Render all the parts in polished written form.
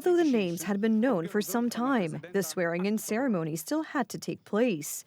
Although the names had been known for some time, the swearing-in ceremony still had to take place.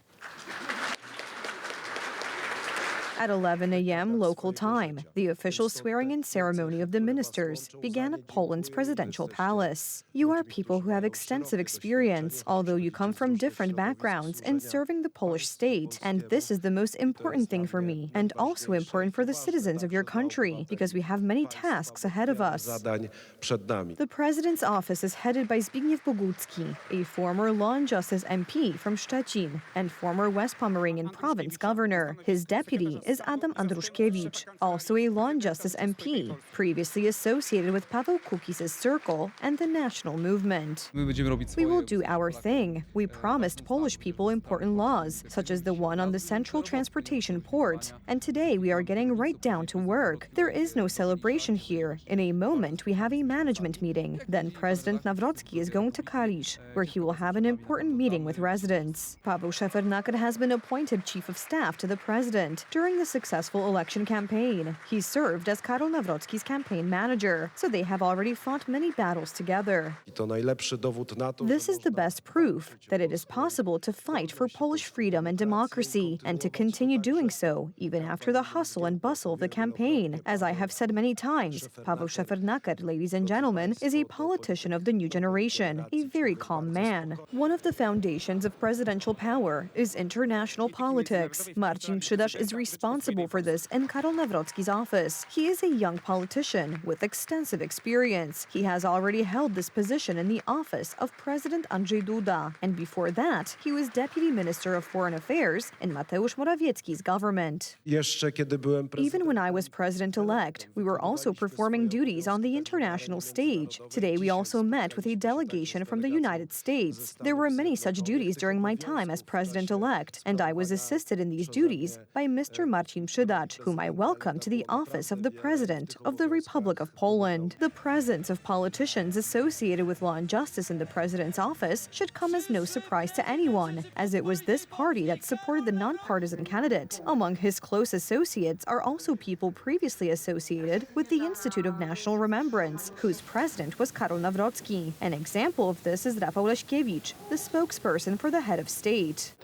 At 11 a.m. local time, the official swearing-in ceremony of the ministers began at Poland's presidential palace. You are people who have extensive experience, although you come from different backgrounds, in serving the Polish state. And this is the most important thing for me, and also important for the citizens of your country, because we have many tasks ahead of us. The president's office is headed by Zbigniew Bogucki, a former Law and Justice MP from Szczecin and former West Pomeranian province governor. His deputy is Adam Andruszkiewicz, also a Law and Justice MP, previously associated with Paweł Kukiz's circle and the national movement. We will do our thing. We promised Polish people important laws, such as the one on the central transportation port, and today we are getting right down to work. There is no celebration here. In a moment, we have a management meeting. Then President Nawrocki is going to Kalisz, where he will have an important meeting with residents. Paweł Szefernaker has been appointed chief of staff to the president during the successful election campaign. He served as Karol Nawrocki's campaign manager, so they have already fought many battles together. This is the best proof that it is possible to fight for Polish freedom and democracy, and to continue doing so, even after the hustle and bustle of the campaign. As I have said many times, Paweł Szefernaker, ladies and gentlemen, is a politician of the new generation, a very calm man. One of the foundations of presidential power is international politics. Marcin Przydasz is responsible for this in Karol Nawrocki's office. He is a young politician with extensive experience. He has already held this position in the office of President Andrzej Duda, and before that, he was Deputy Minister of Foreign Affairs in Mateusz Morawiecki's government. Even when I was president-elect, we were also performing duties on the international stage. Today, we also met with a delegation from the United States. There were many such duties during my time as president-elect, and I was assisted in these duties by Mr. Marcin Przydasz, whom I welcome to the office of the President of the Republic of Poland. The presence of politicians associated with law and justice in the President's office should come as no surprise to anyone, as it was this party that supported the nonpartisan candidate. Among his close associates are also people previously associated with the Institute of National Remembrance, whose president was Karol Nawrocki. An example of this is Rafał Leśkiewicz, the spokesperson for the head of state.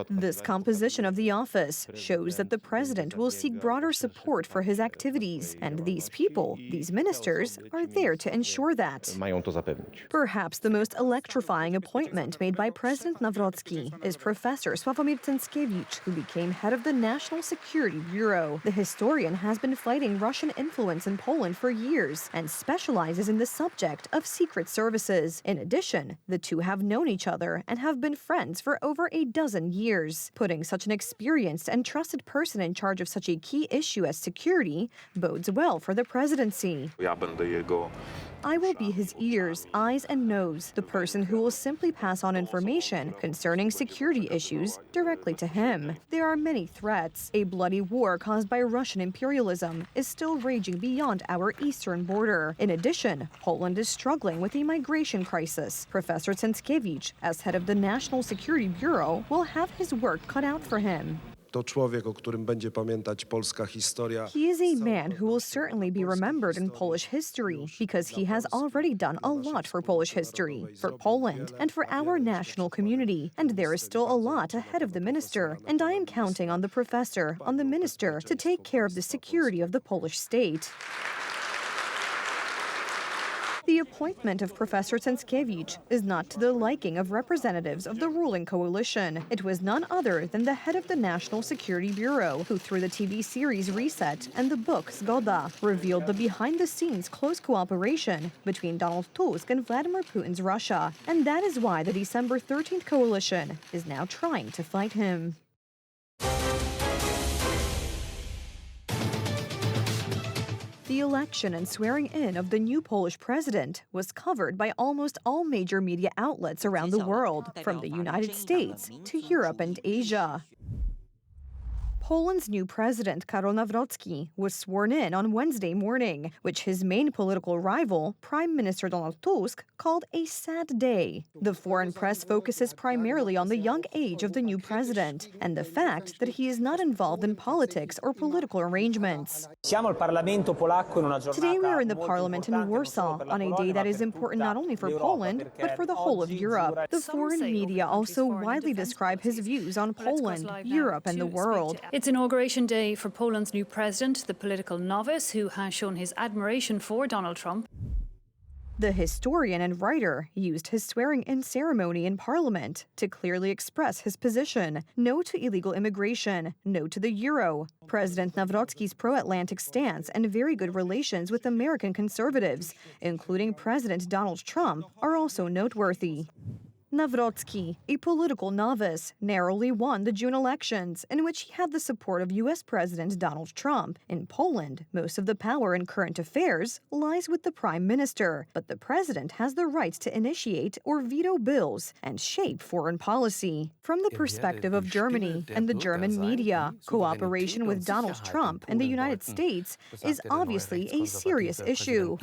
This composition of the office shows that the president will seek broader support for his activities, and these people, these ministers, are there to ensure that. Perhaps the most electrifying appointment made by President Nawrocki is Professor Sławomir Cęckiewicz, who became head of the National Security Bureau. The historian has been fighting Russian influence in Poland for years and specializes in the subject of secret services. In addition, the two have known each other and have been friends for over a dozen years. Putting such an experienced and trusted person in charge of such a key issue as security bodes well for the presidency. I will be his ears, eyes, and nose, the person who will simply pass on information concerning security issues directly to him. There are many threats. A bloody war caused by Russian imperialism is still raging beyond our eastern border. In addition, Poland is struggling with a migration crisis. Professor Cęckiewicz, as head of the National Security Bureau, will have his work cut out for him. He is a man who will certainly be remembered in Polish history because he has already done a lot for Polish history, for Poland, and for our national community. And there is still a lot ahead of the minister, and I am counting on the professor, on the minister, to take care of the security of the Polish state. The appointment of Professor Cęckiewicz is not to the liking of representatives of the ruling coalition. It was none other than the head of the National Security Bureau, who through the TV series Reset and the book Zgoda, revealed the behind-the-scenes close cooperation between Donald Tusk and Vladimir Putin's Russia. And that is why the December 13th coalition is now trying to fight him. The election and swearing in of the new Polish president was covered by almost all major media outlets around the world, from the United States to Europe and Asia. Poland's new president, Karol Nawrocki, was sworn in on Wednesday morning, which his main political rival, Prime Minister Donald Tusk, called a sad day. The foreign press focuses primarily on the young age of the new president and the fact that he is not involved in politics or political arrangements. Today we are in the parliament in Warsaw on a day that is important not only for Poland, but for the whole of Europe. The foreign media also widely describe his views on Poland, Europe, and the world. It's Inauguration Day for Poland's new president, the political novice who has shown his admiration for Donald Trump. The historian and writer used his swearing-in ceremony in Parliament to clearly express his position: no to illegal immigration, no to the euro. President Nawrocki's pro-Atlantic stance and very good relations with American conservatives, including President Donald Trump, are also noteworthy. Nawrocki, a political novice, narrowly won the June elections, in which he had the support of U.S. President Donald Trump. In Poland, most of the power in current affairs lies with the prime minister, but the president has the right to initiate or veto bills and shape foreign policy. From the perspective of Germany and the German media, cooperation with Donald Trump and the United States is obviously a serious issue.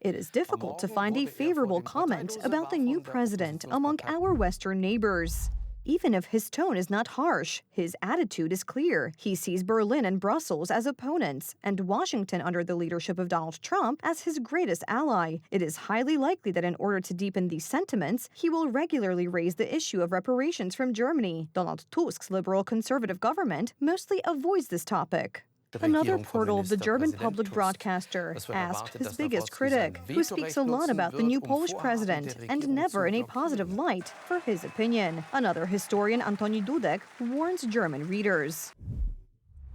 It is difficult to find a favorable comment about the new president among our Western neighbors. Even if his tone is not harsh, his attitude is clear. He sees Berlin and Brussels as opponents, and Washington under the leadership of Donald Trump as his greatest ally. It is highly likely that in order to deepen these sentiments, he will regularly raise the issue of reparations from Germany. Donald Tusk's liberal conservative government mostly avoids this topic. Another portal of the German public broadcaster asked his biggest critic, who speaks a lot about the new Polish president and never in a positive light, for his opinion. Another historian, Antoni Dudek, warns German readers.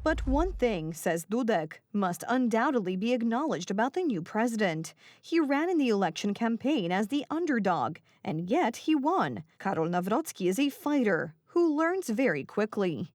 But one thing, says Dudek, must undoubtedly be acknowledged about the new president. He ran in the election campaign as the underdog, and yet he won. Karol Nawrocki is a fighter who learns very quickly.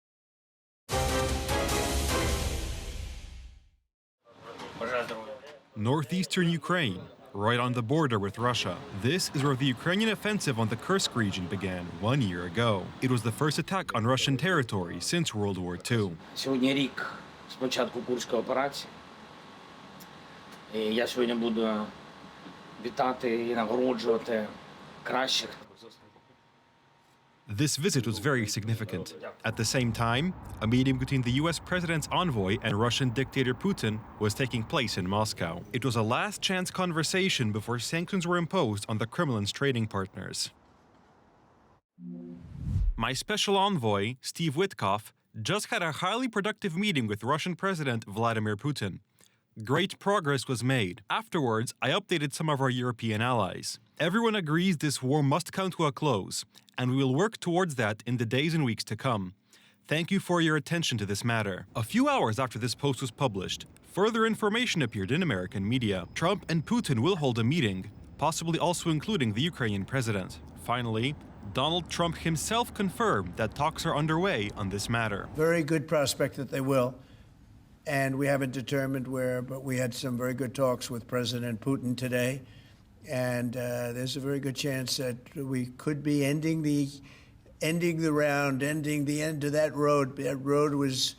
Northeastern Ukraine, right on the border with Russia. This is where the Ukrainian offensive on the Kursk region began 1 year ago. It was the first attack on Russian territory since World War II. Сьогодні рік з початку Курської операції. І я сьогодні буду вітати і нагороджувати кращих. This visit was very significant. At the same time, a meeting between the US president's envoy and Russian dictator Putin was taking place in Moscow. It was a last-chance conversation before sanctions were imposed on the Kremlin's trading partners. My special envoy, Steve Witkoff, just had a highly productive meeting with Russian President Vladimir Putin. Great progress was made. Afterwards, I updated some of our European allies. Everyone agrees this war must come to a close, and we will work towards that in the days and weeks to come. Thank you for your attention to this matter. A few hours after this post was published, further information appeared in American media. Trump and Putin will hold a meeting, possibly also including the Ukrainian president. Finally, Donald Trump himself confirmed that talks are underway on this matter. Very good prospect that they will. And we haven't determined where, but we had some very good talks with President Putin today. And there's a very good chance that we could be ending the end of that road. That road was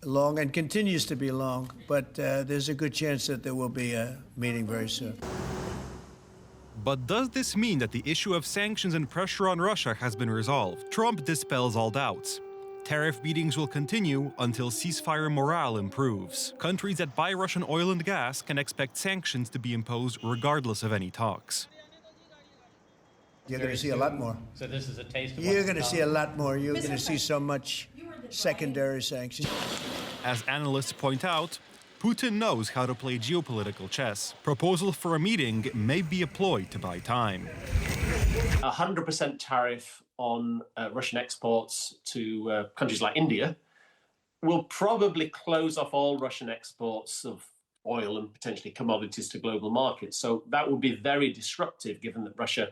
long and continues to be long, but there's a good chance that there will be a meeting very soon. But does this mean that the issue of sanctions and pressure on Russia has been resolved? Trump dispels all doubts. Tariff meetings will continue until ceasefire morale improves. Countries that buy Russian oil and gas can expect sanctions to be imposed regardless of any talks. You're going to see a lot more. So this is a taste of You're going to see a lot more. You're going to see so much secondary sanctions. As analysts point out, Putin knows how to play geopolitical chess. Proposals for a meeting may be a ploy to buy time. 100% tariff on Russian exports to countries like India will probably close off all Russian exports of oil and potentially commodities to global markets. So that would be very disruptive, given that Russia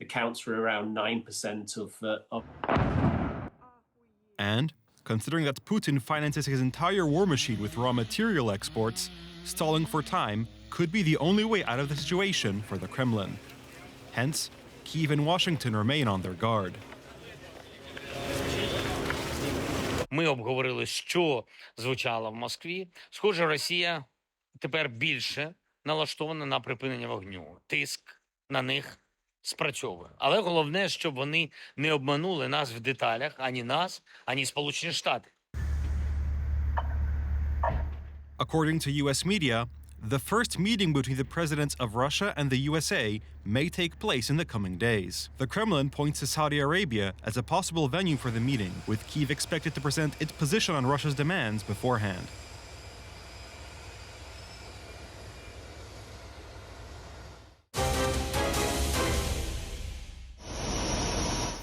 accounts for around 9% of. And considering that Putin finances his entire war machine with raw material exports, stalling for time could be the only way out of the situation for the Kremlin. Hence, Kyiv and Washington remain on their guard. Ми обговорили, що звучало в Москві. Схоже, Росія тепер більше налаштована на припинення вогню. Тиск на них спрацьовує. Але головне, щоб вони не обманули нас в деталях, ані нас, ані Сполучені Штати. According to US media, the first meeting between the presidents of Russia and the USA may take place in the coming days. The Kremlin points to Saudi Arabia as a possible venue for the meeting, with Kyiv expected to present its position on Russia's demands beforehand.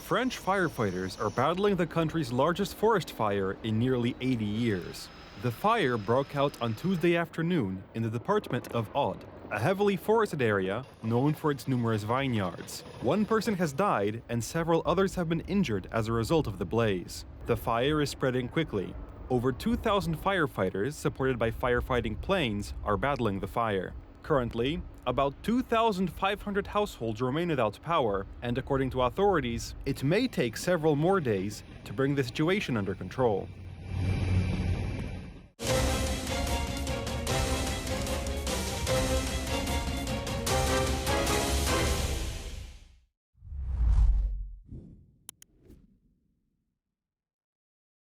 French firefighters are battling the country's largest forest fire in nearly 80 years. The fire broke out on Tuesday afternoon in the department of Aude, a heavily forested area known for its numerous vineyards. One person has died and several others have been injured as a result of the blaze. The fire is spreading quickly. Over 2,000 firefighters, supported by firefighting planes, are battling the fire. Currently, about 2,500 households remain without power, and according to authorities, it may take several more days to bring the situation under control.